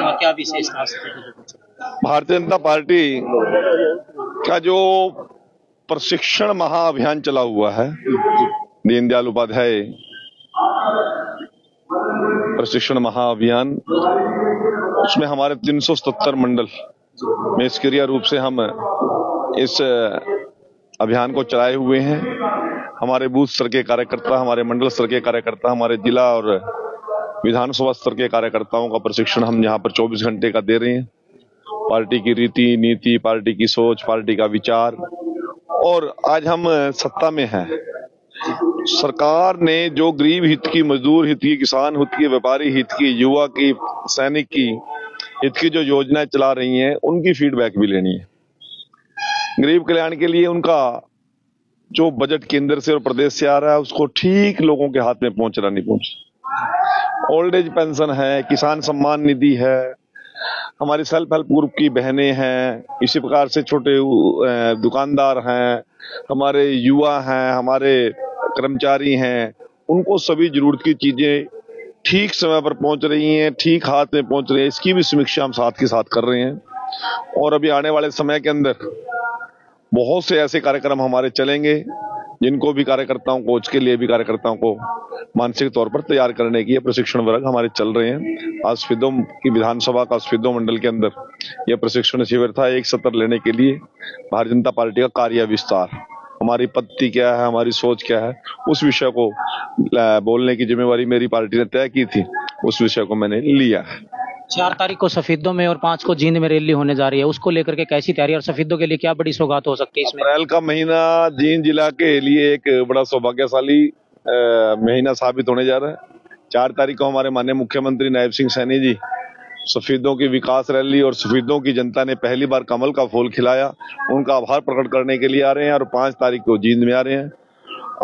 में क्या विशेषता? भारतीय जनता पार्टी का जो प्रशिक्षण महाअभियान चला हुआ है, दीनदयाल उपाध्याय प्रशिक्षण महाअभियान, उसमें हमारे 377 मंडल में सक्रिय रूप से हम इस अभियान को चलाए हुए हैं। हमारे बूथ स्तर के कार्यकर्ता, हमारे मंडल स्तर के कार्यकर्ता, हमारे जिला और विधानसभा स्तर के कार्यकर्ताओं का प्रशिक्षण हम यहाँ पर 24 घंटे का दे रहे हैं। पार्टी की रीति नीति, पार्टी की सोच, पार्टी का विचार। और आज हम सत्ता में हैं। सरकार ने जो गरीब हित की, मजदूर हित की, किसान हित की, व्यापारी हित की, युवा की, सैनिक की हित की जो योजनाएं चला रही हैं, उनकी फीडबैक भी लेनी है। गरीब कल्याण के लिए उनका जो बजट केंद्र से और प्रदेश से आ रहा है, उसको ठीक लोगों के हाथ में पहुंच रहा नहीं पहुंच। ओल्ड एज पेंशन है, किसान सम्मान निधि है, हमारी सेल्फ हेल्प ग्रुप की बहनें हैं, इसी प्रकार से छोटे दुकानदार हैं, हमारे युवा हैं, हमारे कर्मचारी हैं, उनको सभी जरूरत की चीजें ठीक समय पर पहुंच रही हैं, ठीक हाथ में पहुंच रही है। इसकी भी समीक्षा हम साथ के साथ कर रहे हैं। और अभी आने वाले समय के अंदर बहुत से ऐसे कार्यक्रम हमारे चलेंगे जिनको भी कार्यकर्ताओं को, उसके लिए भी कार्यकर्ताओं को मानसिक तौर पर तैयार करने की प्रशिक्षण वर्ग हमारे चल रहे हैं। आज स्फीदो की विधानसभा का स्फीदो मंडल के अंदर यह प्रशिक्षण शिविर था, एक सत्र लेने के लिए भारतीय जनता पार्टी का कार्य विस्तार, हमारी पद्धति क्या है, हमारी सोच क्या है, उस विषय को बोलने की जिम्मेवारी मेरी पार्टी ने तय की थी। उस विषय को मैंने लिया है। 4 तारीख को सफीदों में और 5 को जींद में रैली होने जा रही है, उसको लेकर के कैसी तैयारी और सफीदों के लिए क्या बड़ी सौगात हो सकती है इसमें? अप्रैल का महीना जींद जिला के लिए एक बड़ा सौभाग्यशाली महीना साबित होने जा रहा है। 4 तारीख को हमारे माननीय मुख्यमंत्री नायब सिंह सैनी जी सफीदों की विकास रैली और सफीदों की जनता ने पहली बार कमल का फूल खिलाया, उनका आभार प्रकट करने के लिए आ रहे हैं और 5 तारीख को जींद में आ रहे हैं।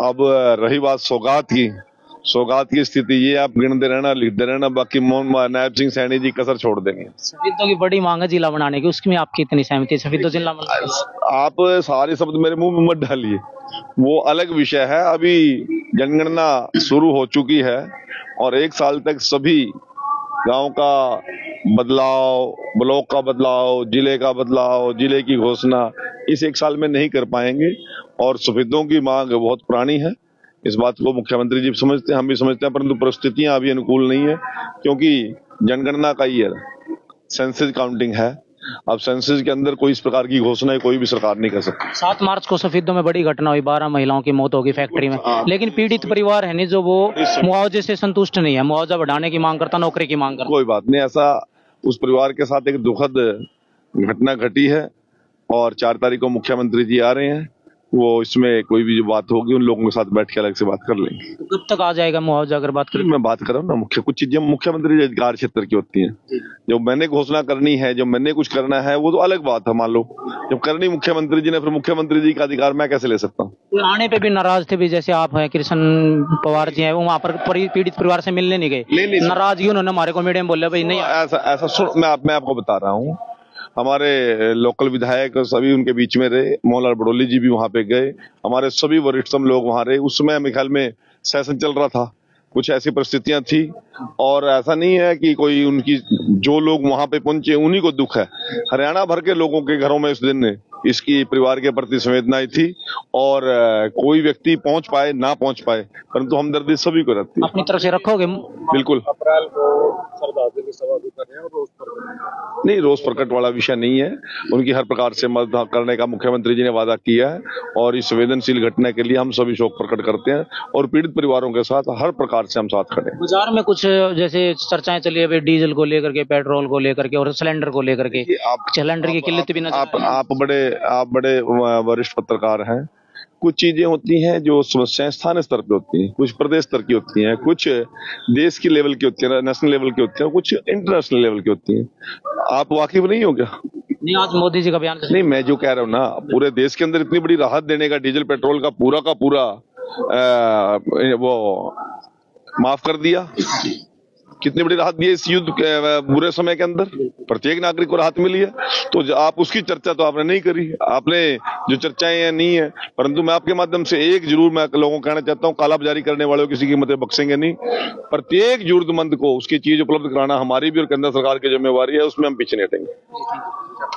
अब रही बात सौगात की स्थिति, ये आप गिनते रहना, लिखते रहना, बाकी नायब सिंह सैनी जी कसर छोड़ देंगे। सफीदों की बड़ी मांग है जिला बनाने की, उसमें आपकी इतनी सहमति है? सफीदों जिला आप सारे शब्द मेरे मुंह में मत डालिए, वो अलग विषय है। अभी जनगणना शुरू हो चुकी है और 1 साल तक सभी गांव का बदलाव, ब्लॉक का बदलाव, जिले का बदलाव, जिले की घोषणा इस 1 साल में नहीं कर पाएंगे। और सफीदों की मांग बहुत पुरानी है, इस बात को मुख्यमंत्री जी समझते हैं, हम भी समझते हैं, परंतु परिस्थितियां अभी अनुकूल नहीं है क्योंकि जनगणना का ईयर सेंसस काउंटिंग है। अब सेंसस के अंदर कोई इस प्रकार की घोषणा कोई भी सरकार नहीं कर सकती। 7 मार्च को सफीदों में बड़ी घटना हुई, 12 महिलाओं की मौत होगी फैक्ट्री में, लेकिन पीड़ित परिवार है नहीं जो वो मुआवजे से संतुष्ट नहीं है, मुआवजा बढ़ाने की मांग करता, नौकरी की मांग करता। कोई बात नहीं, ऐसा उस परिवार के साथ एक दुखद घटना घटी है और 4 तारीख को मुख्यमंत्री जी आ रहे हैं, वो इसमें कोई भी जो बात होगी उन लोगों के साथ बैठ के अलग से बात कर लेंगे। तो कब तक आ जाएगा मुआवजा अगर बात करें? मैं बात कर रहा हूँ ना, कुछ चीजें मुख्यमंत्री अधिकार क्षेत्र की होती हैं, जो मैंने घोषणा करनी है, जो मैंने कुछ करना है, वो तो अलग बात है। मान लो जब करनी मुख्यमंत्री जी ने, फिर मुख्यमंत्री जी का अधिकार मैं कैसे ले सकता हूँ? आने पे भी नाराज थे भी, जैसे आप हैं कृष्ण पवार जी हैं, वो वहाँ पर पीड़ित परिवार से मिलने नहीं गए, नाराजगी उन्होंने हमारे को मीडिया में बोला भाई नहीं। ऐसा सुन, मैं आपको बता रहा हूँ, हमारे लोकल विधायक सभी उनके बीच में रहे, मोहनलाल बड़ोली जी भी वहां पे गए, हमारे सभी वरिष्ठतम लोग वहां रहे। उस समय मेरे ख्याल में सेशन चल रहा था, कुछ ऐसी परिस्थितियां थी और ऐसा नहीं है कि कोई उनकी, जो लोग वहां पे पहुंचे उन्हीं को दुख है, हरियाणा भर के लोगों के घरों में इस दिन इसकी परिवार के प्रति संवेदनाएं थी और कोई व्यक्ति पहुंच पाए ना पहुंच पाए, परंतु हमदर्दी सभी को रहती है। अपनी तरफ से रखोगे? बिल्कुल। अप्रैल को सरदार की सभा भी कर रहे हैं और रोज प्रकट नहीं, रोज प्रकट वाला विषय नहीं है, उनकी हर प्रकार से मदद करने का मुख्यमंत्री जी ने वादा किया है और इस संवेदनशील घटना के लिए हम सभी शोक प्रकट करते हैं और पीड़ित परिवारों के साथ हर प्रकार से हम साथ खड़े हैं। बाजार में कुछ जैसे चर्चाएं चली है डीजल को लेकर के, पेट्रोल को लेकर के और सिलेंडर को लेकर के, सिलेंडर की किल्लत भी नजर आप बड़े वरिष्ठ पत्रकार हैं, कुछ चीजें होती हैं जो समस्याएं स्थानीय स्तर पे होती हैं, कुछ प्रदेश स्तर की होती हैं, कुछ देश की लेवल की होती है, नेशनल लेवल की होती है, कुछ इंटरनेशनल लेवल की होती हैं। आप वाकिफ नहीं हो क्या? नहीं, आज मोदी जी का बयान नहीं, मैं जो कह रहा हूँ ना, पूरे देश के अंदर इतनी बड़ी राहत देने का, डीजल पेट्रोल का पूरा वो माफ कर दिया, कितनी बड़ी राहत दी है इस युद्ध के बुरे समय के अंदर। प्रत्येक नागरिक को राहत मिली है। तो आप उसकी चर्चा तो आपने नहीं करी, आपने जो चर्चाएं हैं नहीं है। परंतु मैं आपके माध्यम से एक जरूर मैं लोगों को कहना चाहता हूँ, कालाबाजारी करने वालों किसी की कीमतें बख्शेंगे नहीं। प्रत्येक जरूरतमंद को उसकी चीज उपलब्ध कराना हमारी भी और केंद्र सरकार की जिम्मेवारी है, उसमें हम पीछे नहीं हटेंगे।